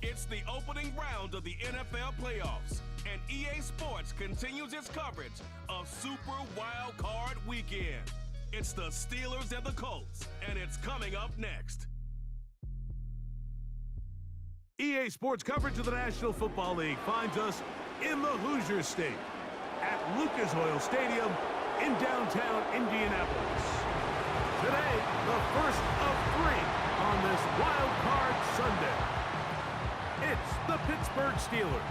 It's the opening round of the NFL playoffs, and EA Sports continues its coverage of Super Wildcard Weekend. It's the Steelers and the Colts, and it's coming up next. EA Sports coverage of the National Football League finds us in the Hoosier State at Lucas Oil Stadium in downtown Indianapolis. Today, the first of three on this Wild Card Sunday. It's the Pittsburgh Steelers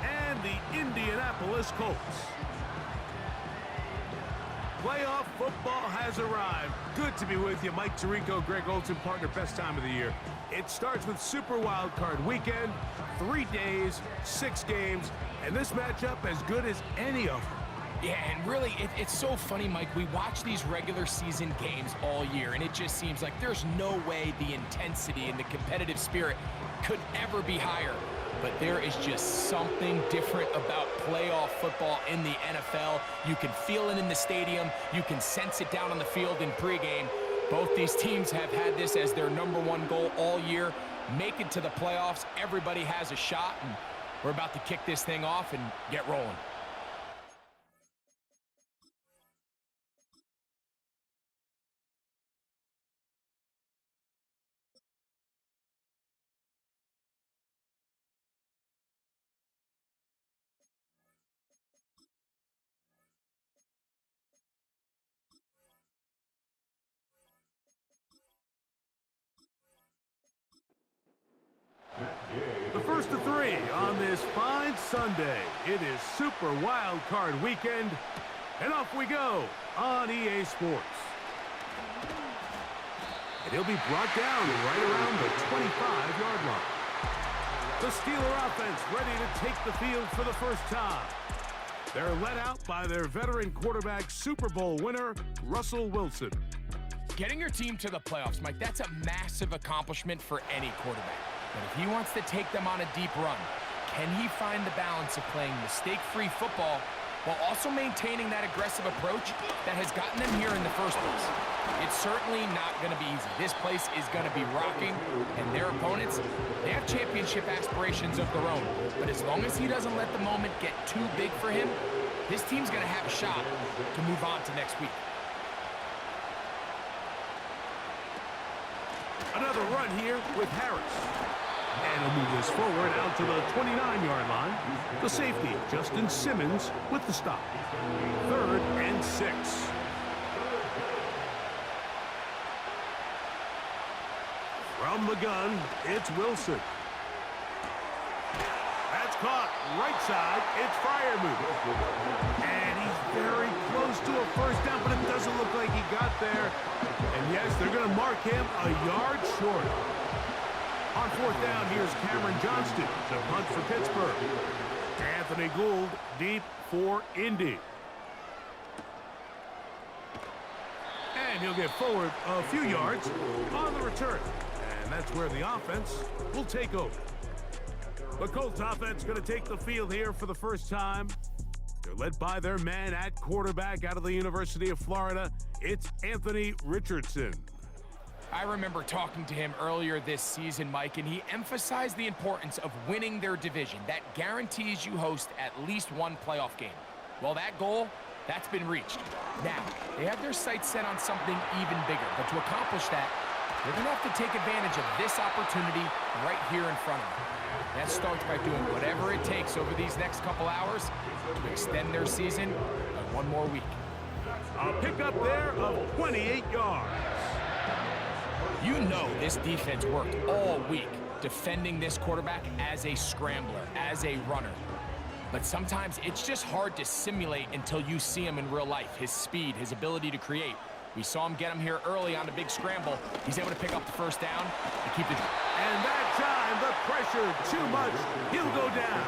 and the Indianapolis Colts. Playoff football has arrived. Good to be with you. Mike Tirico, Greg Olsen, partner, best time of the year. It starts with Super Wild Card Weekend, 3 days, 6 games, and this matchup as good as any of them. Yeah, and really, it's so funny, Mike. We watch these regular season games all year, and it just seems like there's no way the intensity and the competitive spirit could ever be higher. But there is just something different about playoff football in the NFL. You can feel it in the stadium. You can sense it down on the field in pregame. Both these teams have had this as their #1 goal all year. Make it to the playoffs. Everybody has a shot, and we're about to kick this thing off and get rolling. The first of 3 on this fine Sunday. It is Super Wild Card Weekend, and off we go on EA Sports. And he'll be brought down right around the 25-yard line. The Steeler offense ready to take the field for the first time. They're led out by their veteran quarterback, Super Bowl winner, Russell Wilson. Getting your team to the playoffs, Mike, that's a massive accomplishment for any quarterback. But if he wants to take them on a deep run, can he find the balance of playing mistake-free football while also maintaining that aggressive approach that has gotten them here in the first place? It's certainly not going to be easy. This place is going to be rocking, and their opponents, they have championship aspirations of their own. But as long as he doesn't let the moment get too big for him, this team's going to have a shot to move on to next week. Another run here with Harris. And he'll move this forward out to the 29-yard line. The safety, Justin Simmons, with the stop. 3rd and 6. From the gun, it's Wilson. That's caught. Right side, it's Freiermuth. And he's very close to a first down, but it doesn't look like he got there. And yes, they're going to mark him a yard short. On 4th down, here's Cameron Johnston to punt for Pittsburgh. Anthony Gould deep for Indy. And he'll get forward a few yards on the return. And that's where the offense will take over. The Colts offense going to take the field here for the first time. They're led by their man at quarterback out of the University of Florida. It's Anthony Richardson. I remember talking to him earlier this season, Mike, and he emphasized the importance of winning their division. That guarantees you host at least one playoff game. Well, that goal, that's been reached. Now, they have their sights set on something even bigger, but to accomplish that, they're going to have to take advantage of this opportunity right here in front of them. That starts by doing whatever it takes over these next couple hours to extend their season by 1 more week. A pickup there of 28 yards. You know this defense worked all week defending this quarterback as a scrambler, as a runner. But sometimes it's just hard to simulate until you see him in real life. His speed, his ability to create. We saw him get him here early on the big scramble. He's able to pick up the first down and keep it. And that time, the pressure too much. He'll go down.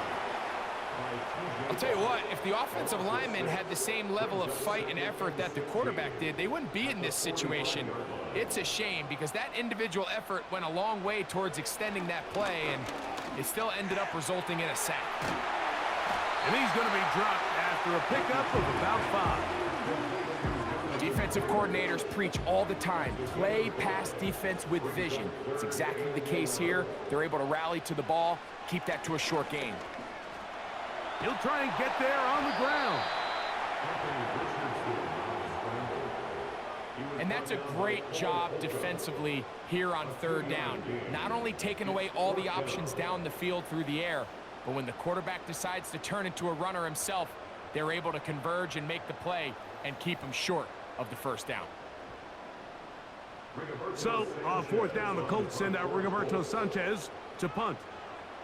I'll tell you what, if the offensive lineman had the same level of fight and effort that the quarterback did, they wouldn't be in this situation. It's a shame because that individual effort went a long way towards extending that play, and it still ended up resulting in a sack. And he's going to be dropped after a pickup of about 5. defensive coordinators preach all the time. Play pass defense with vision. It's exactly the case here. They're able to rally to the ball, keep that to a short gain. He'll try and get there on the ground. And that's a great job defensively here on third down. Not only taking away all the options down the field through the air, but when the quarterback decides to turn into a runner himself, they're able to converge and make the play and keep him short of the first down. So, on fourth down, the Colts send out Rigoberto Sanchez to punt.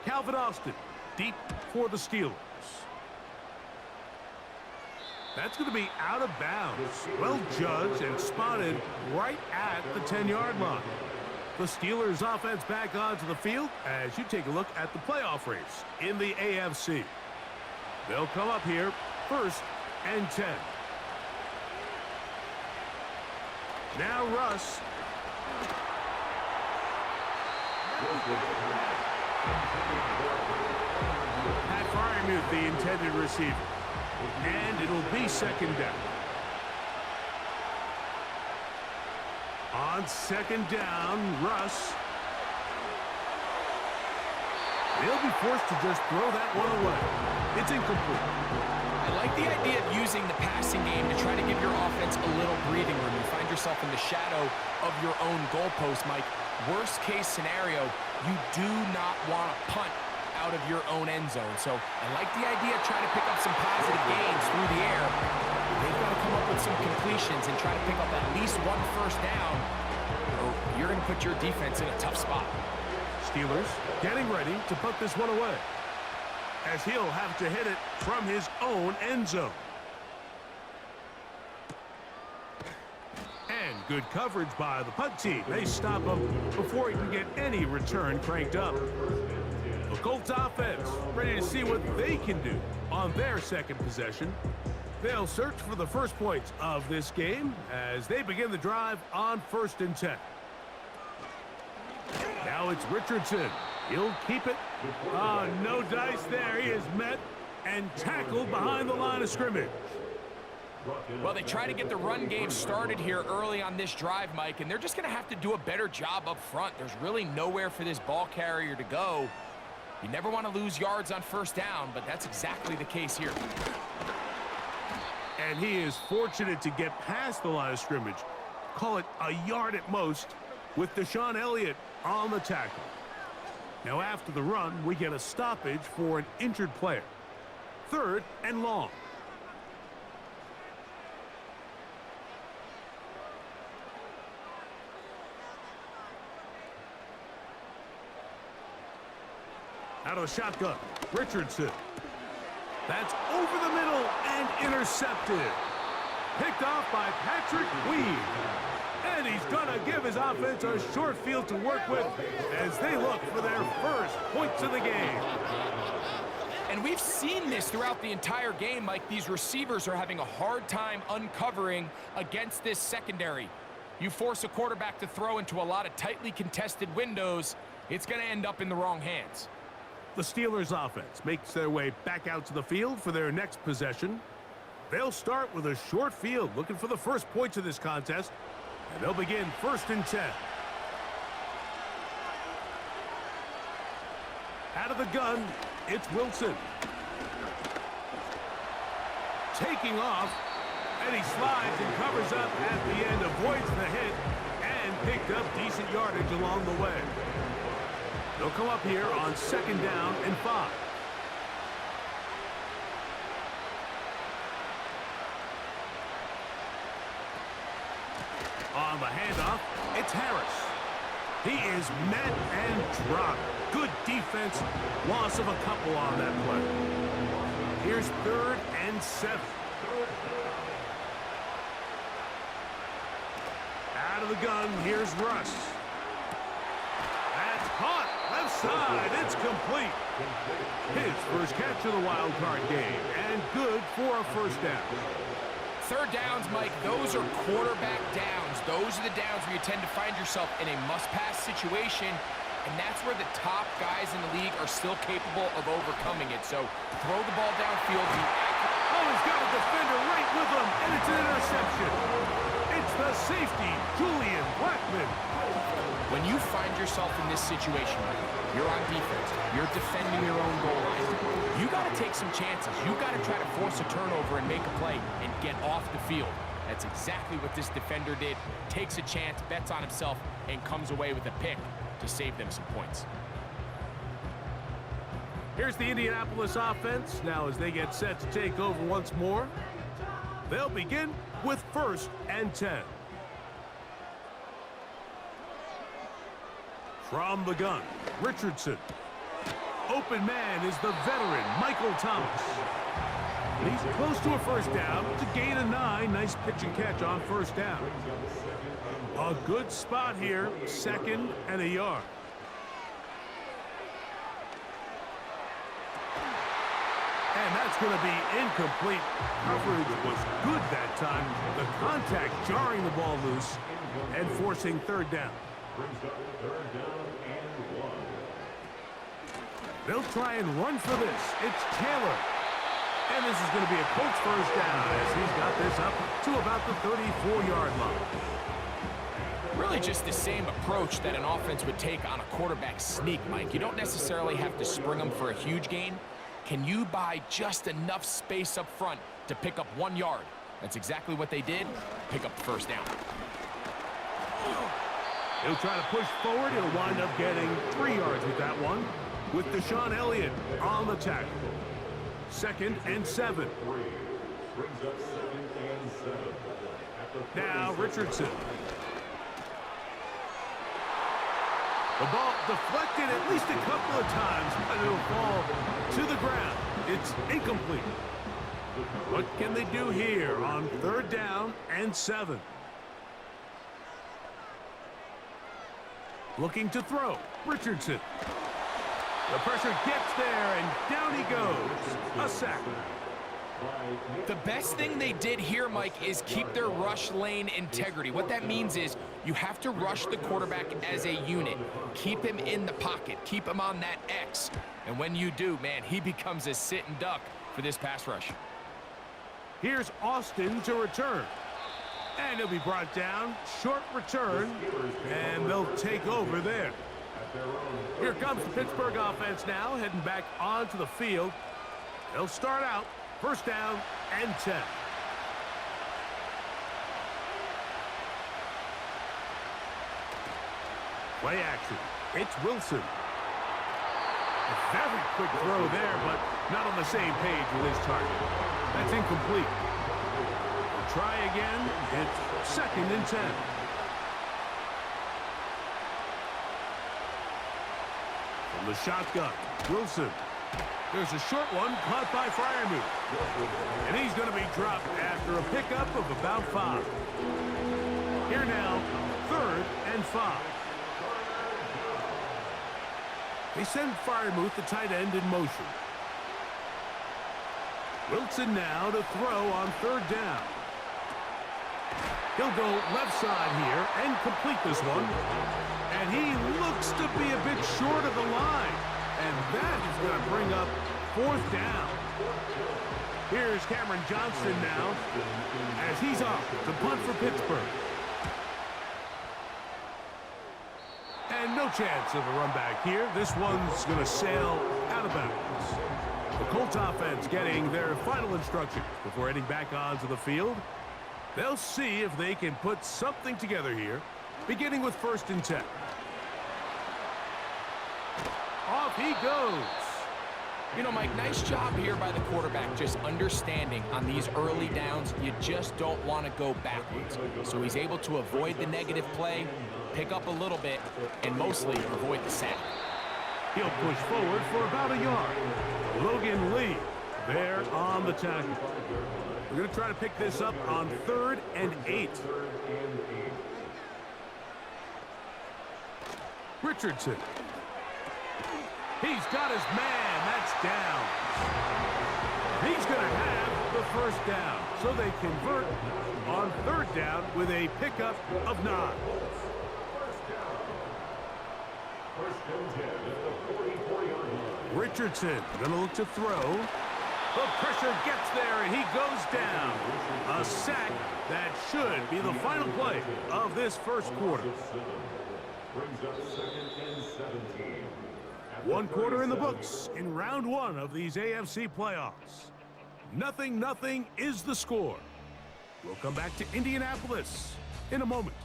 Calvin Austin, deep for the Steelers. That's going to be out of bounds. Well judged and spotted right at the 10-yard line. The Steelers offense back onto the field as you take a look at the playoff race in the AFC. They'll come up here first and 10. Now Russ. Pat Fryermuth, the intended receiver. And it'll be second down. On second down, Russ. They'll be forced to just throw that one away. It's incomplete. I like the idea of using the passing game to try to give your offense a little breathing room. You find yourself in the shadow of your own goalpost, Mike. Worst case scenario, you do not want to punt out of your own end zone. So I like the idea of trying to pick up some positive gains through the air. They've got to come up with some completions and try to pick up at least one first down, or you're going to put your defense in a tough spot. Steelers getting ready to put this one away, as he'll have to hit it from his own end zone. And good coverage by the punt team. They stop him before he can get any return cranked up. The Colts offense ready to see what they can do on their second possession. They'll search for the first points of this game as they begin the drive on 1st and 10. Now it's Richardson. He'll keep it. Oh, no dice there. He is met and tackled behind the line of scrimmage. Well, they try to get the run game started here early on this drive, Mike, and they're just going to have to do a better job up front. There's really nowhere for this ball carrier to go. You never want to lose yards on first down, but that's exactly the case here. And he is fortunate to get past the line of scrimmage. Call it a yard at most with Deshaun Elliott on the tackle. Now after the run, we get a stoppage for an injured player. 3rd and long. Out of the shotgun, Richardson. That's over the middle and intercepted. Picked off by Patrick Weed. And he's going to give his offense a short field to work with as they look for their first points of the game. And we've seen this throughout the entire game, Mike. These receivers are having a hard time uncovering against this secondary. You force a quarterback to throw into a lot of tightly contested windows, it's going to end up in the wrong hands. The Steelers offense makes their way back out to the field for their next possession. They'll start with a short field, looking for the first points of this contest. And they'll begin 1st and 10. Out of the gun, it's Wilson. Taking off, and he slides and covers up at the end, avoids the hit, and picked up decent yardage along the way. They'll come up here on 2nd down and 5. On the handoff, it's Harris. He is met and dropped. Good defense. Loss of a couple on that play. Here's 3rd and 7. Out of the gun, here's Russ. That's caught. Left side, it's complete. His first catch of the wild card game, and good for a first down. 3rd downs, Mike, those are quarterback downs. Those are the downs where you tend to find yourself in a must-pass situation, and that's where the top guys in the league are still capable of overcoming it. So throw the ball downfield. Oh, he's got a defender right with him, and it's an interception. It's the safety, Julian Blackmon. When you find yourself in this situation, you're on defense, you're defending your own goal line, you got to take some chances. You got to try to force a turnover and make a play and get off the field. That's exactly what this defender did. Takes a chance, bets on himself, and comes away with a pick to save them some points. Here's the Indianapolis offense. Now as they get set to take over once more, they'll begin with 1st and 10. From the gun, Richardson. Open man is the veteran, Michael Thomas. He's close to a first down. It's a gain of 9. Nice pitch and catch on first down. A good spot here, 2nd and a yard. And that's going to be incomplete. Coverage was good that time. The contact jarring the ball loose and forcing 3rd down. They'll try and run for this. It's Taylor. And this is going to be a Colts first down as he's got this up to about the 34-yard line. Really just the same approach that an offense would take on a quarterback sneak, Mike. You don't necessarily have to spring them for a huge gain. Can you buy just enough space up front to pick up 1 yard? That's exactly what they did. Pick up the first down. He'll try to push forward. He'll wind up getting 3 yards with that one, with Deshaun Elliott on the tackle. 2nd and 7. Now Richardson. The ball deflected at least a couple of times, but it'll fall to the ground. It's incomplete. What can they do here on 3rd down and 7? Looking to throw. Richardson. The pressure gets there, and down he goes. A sack. The best thing they did here, Mike, is keep their rush lane integrity. What that means is you have to rush the quarterback as a unit. Keep him in the pocket. Keep him on that X. And when you do, man, he becomes a sitting duck for this pass rush. Here's Austin to return. And he'll be brought down. Short return. And they'll take over there. Here comes the Pittsburgh offense now, heading back onto the field. They'll start out 1st down and 10. Play action. It's Wilson. A very quick throw there, but not on the same page with his target. That's incomplete. We'll try again. It's 2nd and 10. From the shotgun, Wilson. There's a short one caught by Freiermuth. And he's going to be dropped after a pickup of about 5. Here now, 3rd and 5. They send Freiermuth, the tight end, in motion. Wilson now to throw on 3rd down. He'll go left side here and complete this one. And he looks to be a bit short of the line. And that is going to bring up 4th down. Here's Cameron Johnston now as he's off to punt for Pittsburgh. And no chance of a run back here. This one's going to sail out of bounds. The Colts offense getting their final instructions before heading back onto the field. They'll see if they can put something together here, beginning with 1st and 10. Off he goes. You know, Mike, nice job here by the quarterback, just understanding on these early downs, you just don't want to go backwards. So he's able to avoid the negative play, pick up a little bit, and mostly avoid the sack. He'll push forward for about a yard. Logan Lee there on the tackle. We're going to try to pick this up on 3rd and 8. Richardson. He's got his man. That's down. He's going to have the 1st down. So they convert on 3rd down with a pickup of 9. Richardson going to look to throw. The pressure gets there, and he goes down. A sack that should be the final play of this first quarter. One quarter in the books in round one of these AFC playoffs. 0-0 is the score. We'll come back to Indianapolis in a moment.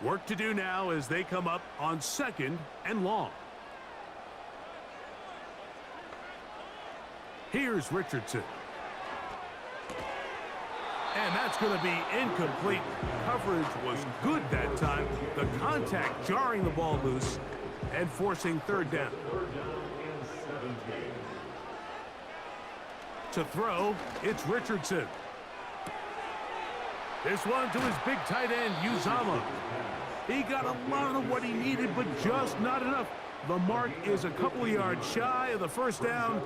Work to do now as they come up on 2nd and long. Here's Richardson. And that's going to be incomplete. Coverage was good that time. The contact jarring the ball loose and forcing 3rd down. To throw, it's Richardson. This one to his big tight end, Uzama. He got a lot of what he needed, but just not enough. The mark is a couple of yards shy of the 1st down.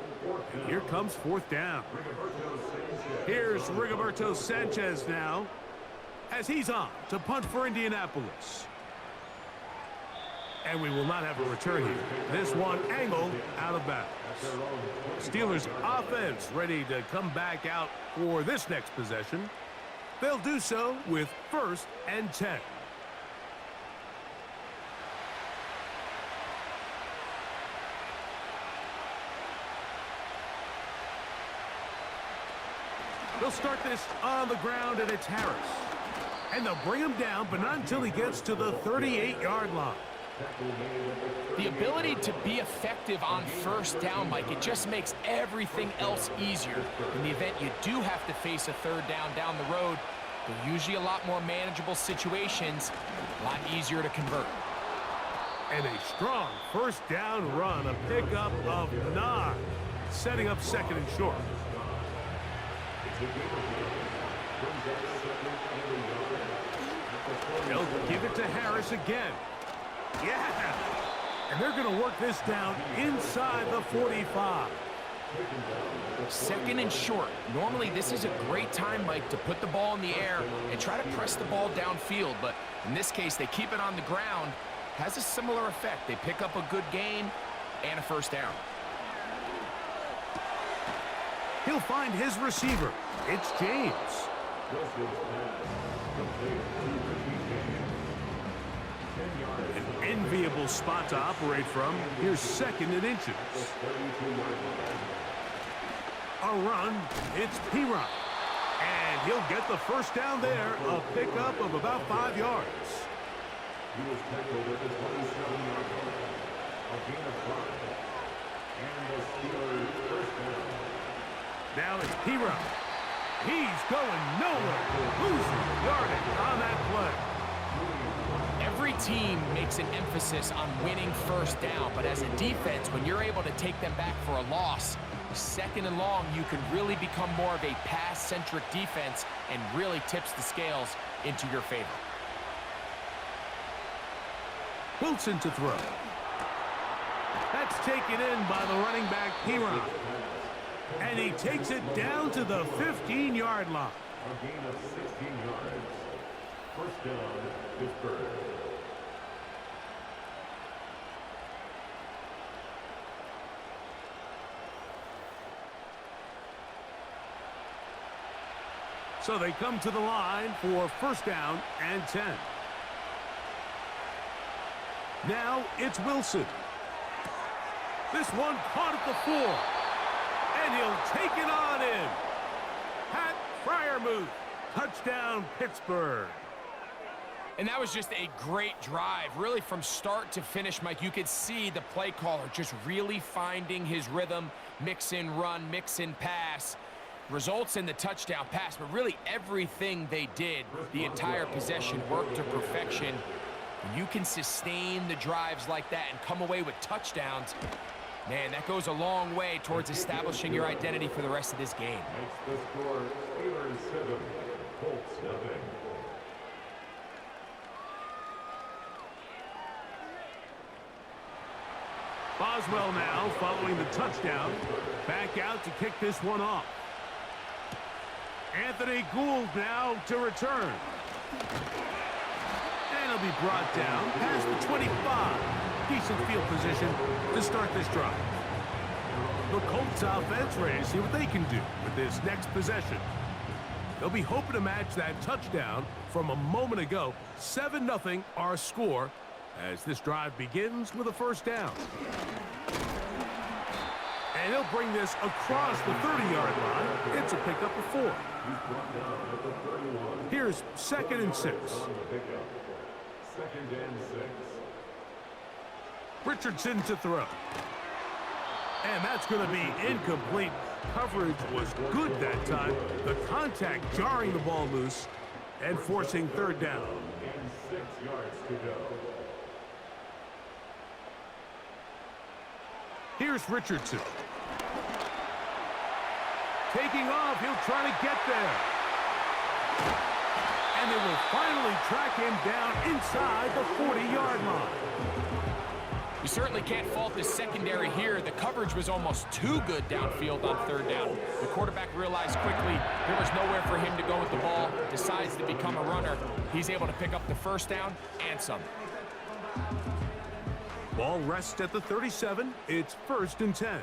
And here comes 4th down. Here's Rigoberto Sanchez now, as he's on to punt for Indianapolis. And we will not have a return here. This one angled out of bounds. Steelers offense ready to come back out for this next possession. They'll do so with 1st and 10. They'll start this on the ground, and it's Harris. And they'll bring him down, but not until he gets to the 38-yard line. The ability to be effective on 1st down, Mike, it just makes everything else easier. In the event you do have to face a 3rd down the road, they're usually a lot more manageable situations, a lot easier to convert. And a strong 1st down run, a pickup of 9, setting up 2nd and short. They'll give it to Harris again. Yeah! And they're going to work this down inside the 45. 2nd and short. Normally, this is a great time, Mike, to put the ball in the air and try to press the ball downfield. But in this case, they keep it on the ground. Has a similar effect. They pick up a good gain and a 1st down. He'll find his receiver. It's James. An enviable spot to operate from. Here's 2nd and inches. A run. It's P-Run. And he'll get the 1st down there. A pickup of about 5 yards. He was tackled at the 27-yard line. A gain of 5. And the Steelers 1st down. Now it's P-Run. He's going nowhere. Losing yardage on that play. Every team makes an emphasis on winning 1st down, but as a defense, when you're able to take them back for a loss, 2nd and long, you can really become more of a pass-centric defense and really tips the scales into your favor. Wilson to throw. That's taken in by the running back, P-Run. And he takes it down to the 15-yard line. A gain of 16 yards. 1st down, Pittsburgh. So they come to the line for 1st down and 10. Now it's Wilson. This one caught at the 4. And he'll take it on in. Pat Freiermuth. Touchdown, Pittsburgh. And that was just a great drive, really from start to finish, Mike. You could see the play caller just really finding his rhythm, mix in run, mix in pass. Results in the touchdown pass, but really everything they did, the entire possession worked to perfection. When you can sustain the drives like that and come away with touchdowns, man, that goes a long way towards establishing your identity for the rest of this game. Makes the score Steelers 7, Colts 0. Boswell now following the touchdown. Back out to kick this one off. Anthony Gould now to return. And he'll be brought down past the 25. Decent field position to start this drive. The Colts offense ready to see what they can do with this next possession. They'll be hoping to match that touchdown from a moment ago. 7-0 our score as this drive begins with a first down. And he'll bring this across the 30-yard line. It's a pickup of 4. Here's 2nd and 6. 2nd and 6. Richardson to throw. And that's going to be incomplete. Coverage was good that time. The contact jarring the ball loose and forcing 3rd down. And 6 yards to go. Here's Richardson. Taking off, he'll try to get there. And they will finally track him down inside the 40-yard line. You certainly can't fault the secondary here. The coverage was almost too good downfield on 3rd down. The quarterback realized quickly there was nowhere for him to go with the ball, decides to become a runner. He's able to pick up the 1st down and some. Ball rests at the 37. It's 1st and 10.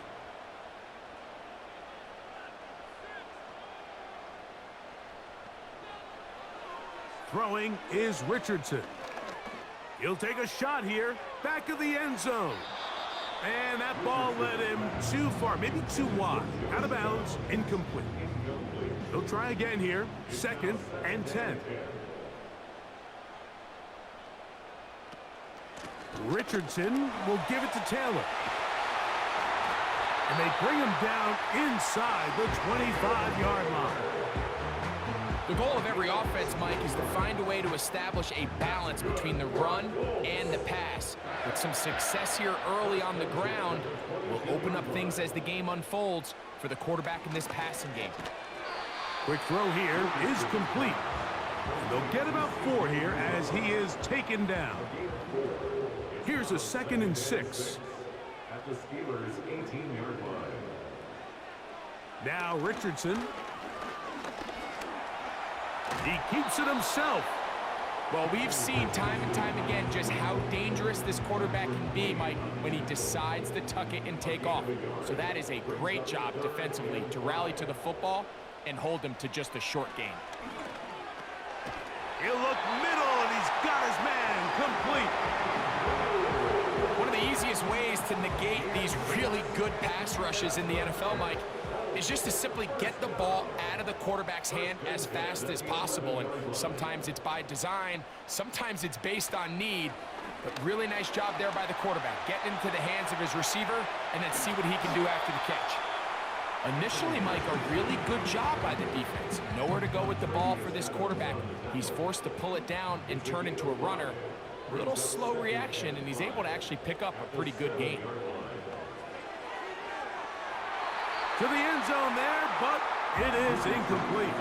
Throwing is Richardson. He'll take a shot here, back of the end zone. And that ball led him too far, maybe too wide. Out of bounds, incomplete. He'll try again here, 2nd and 10. Richardson will give it to Taylor. And they bring him down inside the 25-yard line. The goal of every offense, Mike, is to find a way to establish a balance between the run and the pass. With some success here early on the ground, will open up things as the game unfolds for the quarterback in this passing game. Quick throw here is complete. And they'll get about 4 here as he is taken down. Here's a 2nd and 6. At the Steelers' 18-yard line. Now Richardson. He keeps it himself. Well, we've seen time and time again just how dangerous this quarterback can be, Mike, when he decides to tuck it and take off. So that is a great job defensively to rally to the football and hold him to just a short gain. He'll look middle, and he's got his man complete. One of the easiest ways to negate these really good pass rushes in the NFL, Mike, is just to simply get the ball out of the quarterback's hand as fast as possible. And sometimes it's by design, sometimes it's based on need. But really nice job there by the quarterback, getting into the hands of his receiver and then see what he can do after the catch. Initially, Mike, a really good job by the defense. Nowhere to go with the ball for this quarterback. He's forced to pull it down and turn into a runner. A little slow reaction, and he's able to actually pick up a pretty good gain. To the end zone there, but it is incomplete.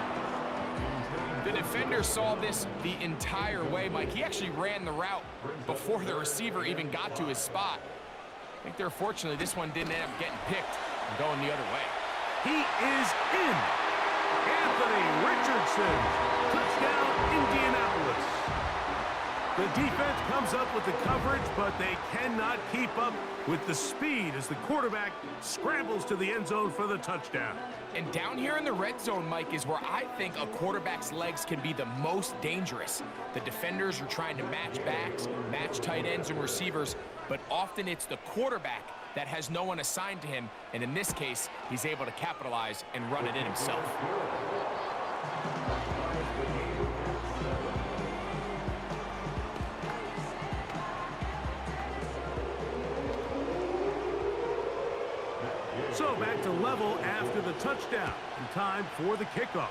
The defender saw this the entire way, Mike. He actually ran the route before the receiver even got to his spot. I think they're fortunately this one didn't end up getting picked and going the other way. He is in. Anthony Richardson. Touchdown, Indianapolis. The defense comes up with the coverage, but they cannot keep up with the speed as the quarterback scrambles to the end zone for the touchdown. And down here in the red zone, Mike, is where I think a quarterback's legs can be the most dangerous. The defenders are trying to match backs, match tight ends and receivers, but often it's the quarterback that has no one assigned to him, and in this case, he's able to capitalize and run it in himself. So back to level after the touchdown, and time for the kickoff.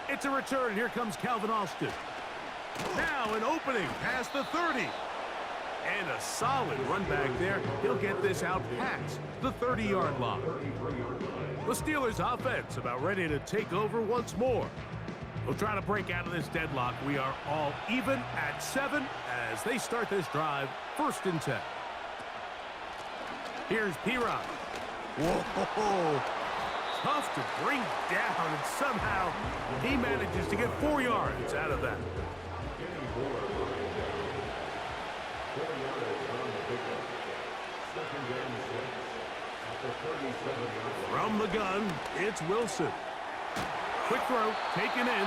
It's a return. Here comes Calvin Austin. Now an opening past the 30. And a solid run back there. He'll get this out past the 30-yard line. The Steelers offense about ready to take over once more. They'll try to break out of this deadlock. We are all even at 7 as they start this drive, 1st and 10. Here's P-Rod. Whoa, tough to bring down, and somehow he manages to get 4 yards out of that. From the gun, it's Wilson. Quick throw, taken in.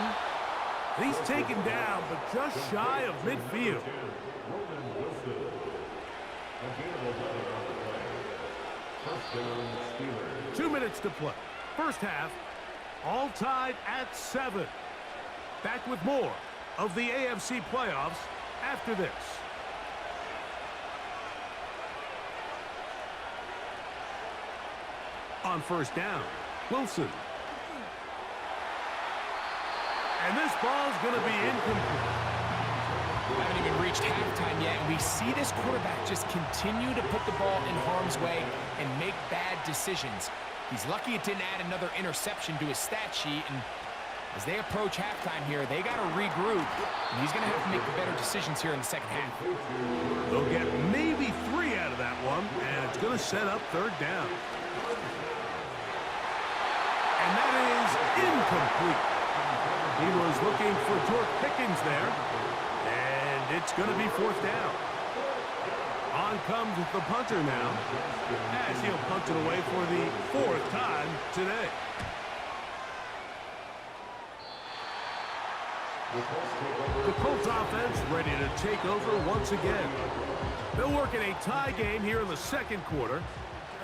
He's taken down, but just shy of midfield. 2 minutes to play. First half, all tied at 7. Back with more of the AFC playoffs after this. On first down, Wilson. And this ball's going to be incomplete. We haven't even reached halftime yet, and we see this quarterback just continue to put the ball in harm's way and make bad decisions. He's lucky it didn't add another interception to his stat sheet, and as they approach halftime here, they got to regroup, and he's going to have to make the better decisions here in the second half. They'll get maybe 3 out of that one, and it's going to set up third down. And that is incomplete. He was looking for George Pickens there, and it's going to be fourth down. On comes the punter now, as he'll punt it away for the 4th time today. The Colts offense ready to take over once again. They'll work in a tie game here in the second quarter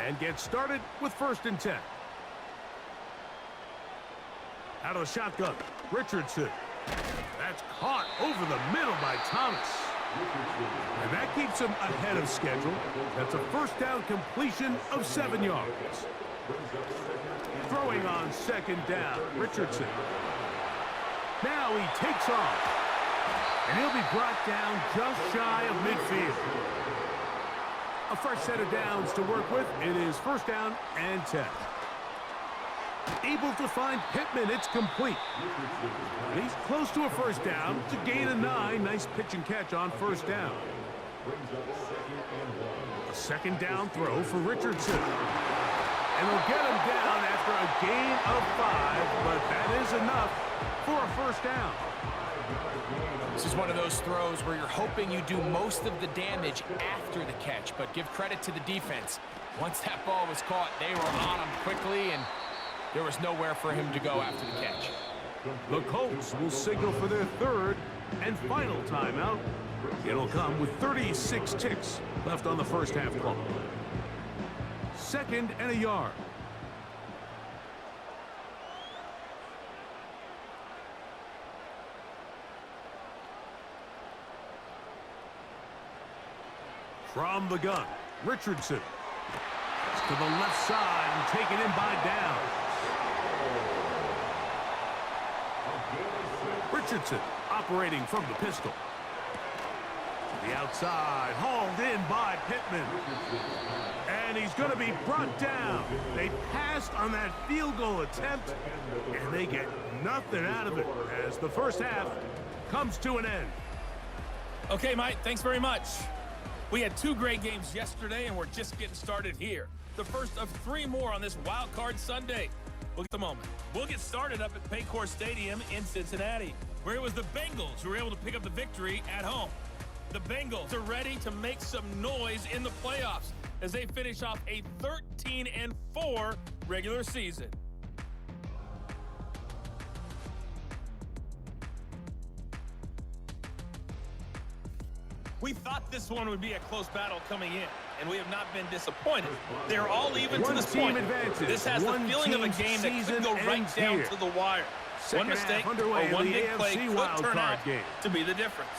and get started with 1st and 10. Out of the shotgun, Richardson. That's caught over the middle by Thomas. And that keeps him ahead of schedule. That's a first down completion of 7 yards. Throwing on 2nd down, Richardson. Now he takes off. And he'll be brought down just shy of midfield. A fresh set of downs to work with. It is 1st down and 10. Able to find Pittman. It's complete. And he's close to a 1st down. It's a gain of 9. Nice pitch and catch on 1st down. A 2nd down throw for Richardson. And they'll get him down after a gain of 5, but that is enough for a 1st down. This is one of those throws where you're hoping you do most of the damage after the catch, but give credit to the defense. Once that ball was caught, they were on him quickly, and there was nowhere for him to go after the catch. The Colts will signal for their 3rd and final timeout. It'll come with 36 ticks left on the first half clock. 2nd and a yard. From the gun, Richardson. To the left side and taken in by Downs. Richardson operating from the pistol. To the outside, hauled in by Pittman. And he's going to be brought down. They passed on that field goal attempt, and they get nothing out of it as the first half comes to an end. Okay, Mike, thanks very much. We had 2 great games yesterday, and we're just getting started here. The first of 3 more on this Wildcard Sunday. We'll get the moment. We'll get started up at Paycor Stadium in Cincinnati, where it was the Bengals who were able to pick up the victory at home. The Bengals are ready to make some noise in the playoffs as they finish off a 13-4 regular season. We thought this one would be a close battle coming in, and we have not been disappointed. They're all even to this point. This has the feeling of a game that could go right down to the wire. One mistake or one big play could turn out to be the difference.